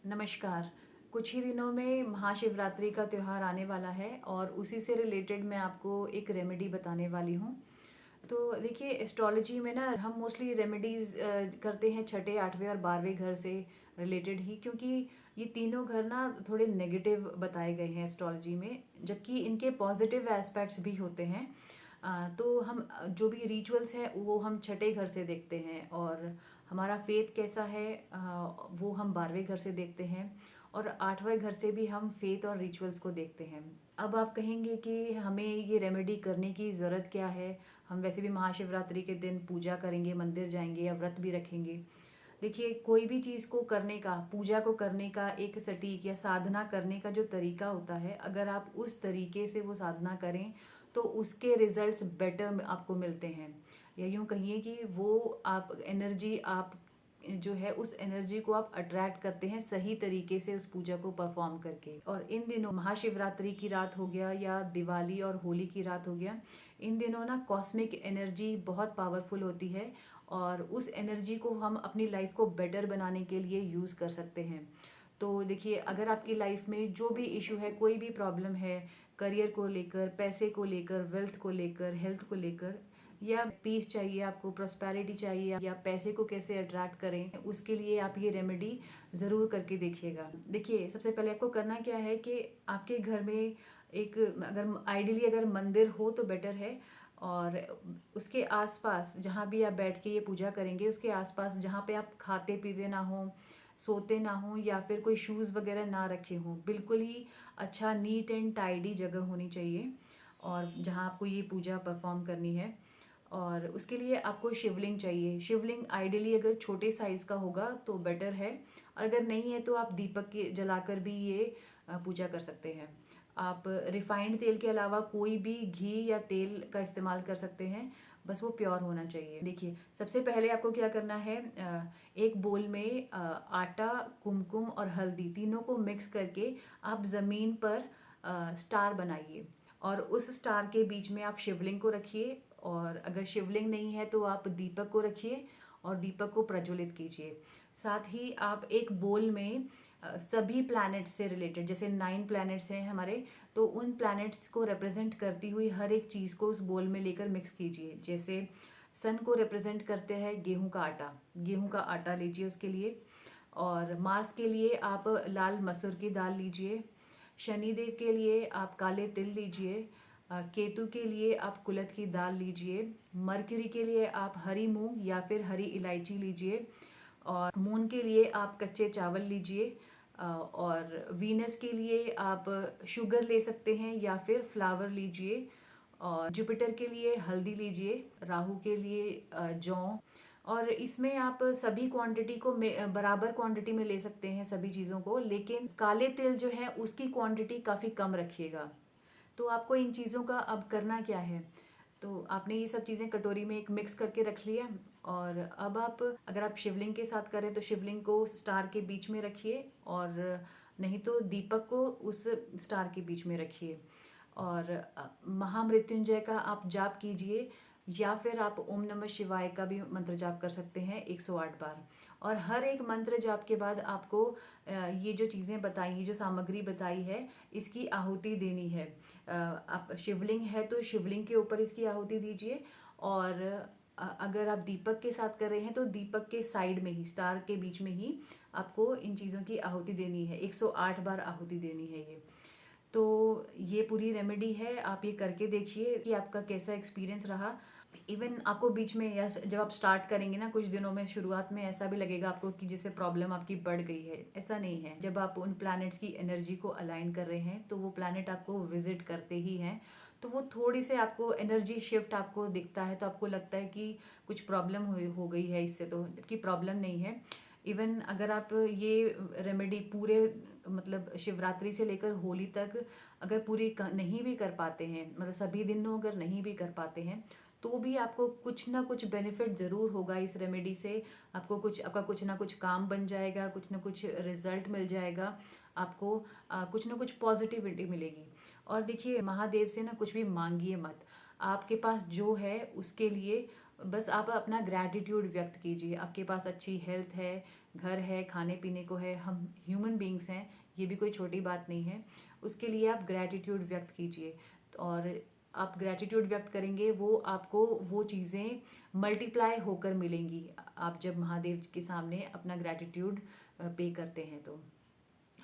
नमस्कार। कुछ ही दिनों में महाशिवरात्रि का त्यौहार आने वाला है और उसी से रिलेटेड मैं आपको एक रेमेडी बताने वाली हूँ। तो देखिए, एस्ट्रोलॉजी में ना हम मोस्टली रेमेडीज़ करते हैं छठे, 8वें और 12वें घर से रिलेटेड ही, क्योंकि ये तीनों घर ना थोड़े नेगेटिव बताए गए हैं एस्ट्रोलॉजी में, जबकि इनके पॉजिटिव एस्पेक्ट्स भी होते हैं। तो हम जो भी रिचुअल्स हैं वो हम छठे घर से देखते हैं, और हमारा फेथ कैसा है वो हम 12वें घर से देखते हैं, और 8वें घर से भी हम फेथ और रिचुअल्स को देखते हैं। अब आप कहेंगे कि हमें ये रेमेडी करने की ज़रूरत क्या है? हम वैसे भी महाशिवरात्रि के दिन पूजा करेंगे, मंदिर जाएंगे या व्रत भी रखेंगे। देखिए, कोई भी चीज़ को करने का, पूजा को करने का एक सटीक या साधना करने का जो तरीका होता है, अगर आप उस तरीके से वो साधना करें तो उसके रिजल्ट्स बेटर आपको मिलते हैं। या यूँ कहिए कि वो आप एनर्जी, आप जो है उस एनर्जी को आप अट्रैक्ट करते हैं सही तरीके से उस पूजा को परफॉर्म करके। और इन दिनों महाशिवरात्रि की रात हो गया या दिवाली और होली की रात हो गया, इन दिनों ना कॉस्मिक एनर्जी बहुत पावरफुल होती है, और उस एनर्जी को हम अपनी लाइफ को बेटर बनाने के लिए यूज़ कर सकते हैं। तो देखिए, अगर आपकी लाइफ में जो भी इशू है, कोई भी प्रॉब्लम है, करियर को लेकर, पैसे को लेकर, वेल्थ को लेकर, हेल्थ को लेकर, या पीस चाहिए आपको, प्रॉस्पेरिटी चाहिए, या पैसे को कैसे अट्रैक्ट करें, उसके लिए आप ये रेमेडी ज़रूर करके देखिएगा। देखिए, सबसे पहले आपको करना क्या है कि आपके घर में एक, अगर आइडियली अगर मंदिर हो तो बेटर है, और उसके आसपास जहाँ भी आप बैठ के ये पूजा करेंगे, उसके आसपास जहाँ पे आप खाते पीते ना हो, सोते ना हो, या फिर कोई शूज़ वगैरह ना रखे हों, बिल्कुल ही अच्छा नीट एंड टाइडी जगह होनी चाहिए, और जहाँ आपको ये पूजा परफॉर्म करनी है। और उसके लिए आपको शिवलिंग चाहिए। शिवलिंग आइडियली अगर छोटे साइज़ का होगा तो बेटर है, और अगर नहीं है तो आप दीपक के जलाकर भी ये पूजा कर सकते हैं। आप रिफाइंड तेल के अलावा कोई भी घी या तेल का इस्तेमाल कर सकते हैं, बस वो प्योर होना चाहिए। देखिए, सबसे पहले आपको क्या करना है, एक बोल में आटा, कुमकुम और हल्दी तीनों को मिक्स करके आप ज़मीन पर स्टार बनाइए, और उस स्टार के बीच में आप शिवलिंग को रखिए, और अगर शिवलिंग नहीं है तो आप दीपक को रखिए और दीपक को प्रज्वलित कीजिए। साथ ही आप एक बोल में सभी प्लैनेट्स से रिलेटेड, जैसे 9 प्लैनेट्स हैं हमारे, तो उन प्लैनेट्स को रिप्रेजेंट करती हुई हर एक चीज़ को उस बोल में लेकर मिक्स कीजिए। जैसे सन को रिप्रेजेंट करते हैं गेहूं का आटा लीजिए उसके लिए, और मार्स के लिए आप लाल मसूर की दाल लीजिए, शनिदेव के लिए आप काले तिल लीजिए, केतु के लिए आप कुलथ की दाल लीजिए, मरकरी के लिए आप हरी मूंग या फिर हरी इलायची लीजिए, और मून के लिए आप कच्चे चावल लीजिए, और वीनस के लिए आप शुगर ले सकते हैं या फिर फ्लावर लीजिए, और जुपिटर के लिए हल्दी लीजिए, राहु के लिए जौ। और इसमें आप सभी क्वांटिटी को बराबर क्वांटिटी में ले सकते हैं सभी चीज़ों को, लेकिन काले तिल जो है उसकी क्वांटिटी काफ़ी कम रखिएगा। तो आपको इन चीज़ों का अब करना क्या है, तो आपने ये सब चीज़ें कटोरी में एक मिक्स करके रख लिया, और अब आप, अगर आप शिवलिंग के साथ करें तो शिवलिंग को स्टार के बीच में रखिए, और नहीं तो दीपक को उस स्टार के बीच में रखिए, और महामृत्युंजय का आप जाप कीजिए, या फिर आप ओम नमः शिवाय का भी मंत्र जाप कर सकते हैं 108 बार। और हर एक मंत्र जाप के बाद आपको ये जो चीज़ें बताई, ये जो सामग्री बताई है, इसकी आहुति देनी है। आप शिवलिंग है तो शिवलिंग के ऊपर इसकी आहुति दीजिए, और अगर आप दीपक के साथ कर रहे हैं तो दीपक के साइड में ही, स्टार के बीच में ही आपको इन चीज़ों की आहुति देनी है। 108 बार आहुति देनी है ये। तो ये पूरी रेमेडी है, आप ये करके देखिए कि आपका कैसा एक्सपीरियंस रहा। इवन आपको बीच में, या जब आप स्टार्ट करेंगे ना कुछ दिनों में, शुरुआत में ऐसा भी लगेगा आपको कि जैसे प्रॉब्लम आपकी बढ़ गई है। ऐसा नहीं है। जब आप उन प्लैनेट्स की एनर्जी को अलाइन कर रहे हैं तो वो प्लैनेट आपको विजिट करते ही हैं, तो वो थोड़ी से आपको एनर्जी शिफ्ट आपको दिखता है, तो आपको लगता है कि कुछ प्रॉब्लम हो गई है इससे, तो जबकि प्रॉब्लम नहीं है। इवन अगर आप ये रेमेडी पूरे, मतलब शिवरात्रि से लेकर होली तक अगर पूरी नहीं भी कर पाते हैं, मतलब सभी दिनों अगर नहीं भी कर पाते हैं, तो भी आपको कुछ ना कुछ बेनिफिट ज़रूर होगा इस रेमेडी से। आपको कुछ, आपका कुछ ना कुछ काम बन जाएगा, कुछ ना कुछ रिजल्ट मिल जाएगा आपको, कुछ ना कुछ पॉजिटिविटी मिलेगी। और देखिए, महादेव से ना कुछ भी मांगिए मत, आपके पास जो है उसके लिए बस आप अपना ग्रैटिट्यूड व्यक्त कीजिए। आपके पास अच्छी हेल्थ है, घर है, खाने पीने को है, हम ह्यूमन बींग्स हैं, ये भी कोई छोटी बात नहीं है। उसके लिए आप ग्रैटिट्यूड व्यक्त कीजिए, और आप ग्रैटिट्यूड व्यक्त करेंगे वो आपको वो चीज़ें मल्टीप्लाई होकर मिलेंगी, आप जब महादेव के सामने अपना ग्रैटिट्यूड पे करते हैं तो।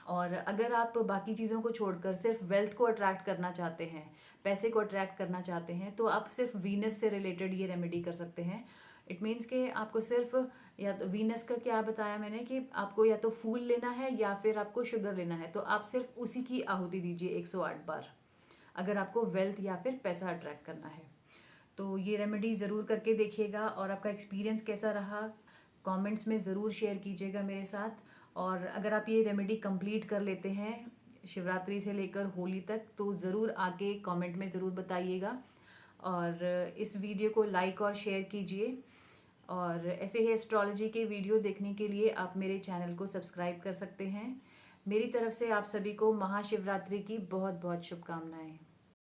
और अगर आप बाकी चीज़ों को छोड़कर सिर्फ वेल्थ को अट्रैक्ट करना चाहते हैं, पैसे को अट्रैक्ट करना चाहते हैं, तो आप सिर्फ वीनस से रिलेटेड ये रेमेडी कर सकते हैं। इट मीन्स कि आपको सिर्फ, या तो वीनस का क्या बताया मैंने कि आपको या तो फूल लेना है या फिर आपको शुगर लेना है, तो आप सिर्फ उसी की आहुति दीजिए 108 बार, अगर आपको वेल्थ या फिर पैसा अट्रैक्ट करना है। तो ये रेमेडी ज़रूर करके देखिएगा, और आपका एक्सपीरियंस कैसा रहा कमेंट्स में ज़रूर शेयर कीजिएगा मेरे साथ। और अगर आप ये रेमेडी कंप्लीट कर लेते हैं शिवरात्रि से लेकर होली तक, तो ज़रूर आके कमेंट में ज़रूर बताइएगा, और इस वीडियो को लाइक और शेयर कीजिए। और ऐसे ही एस्ट्रोलॉजी के वीडियो देखने के लिए आप मेरे चैनल को सब्सक्राइब कर सकते हैं। मेरी तरफ से आप सभी को महाशिवरात्रि की बहुत बहुत शुभकामनाएं।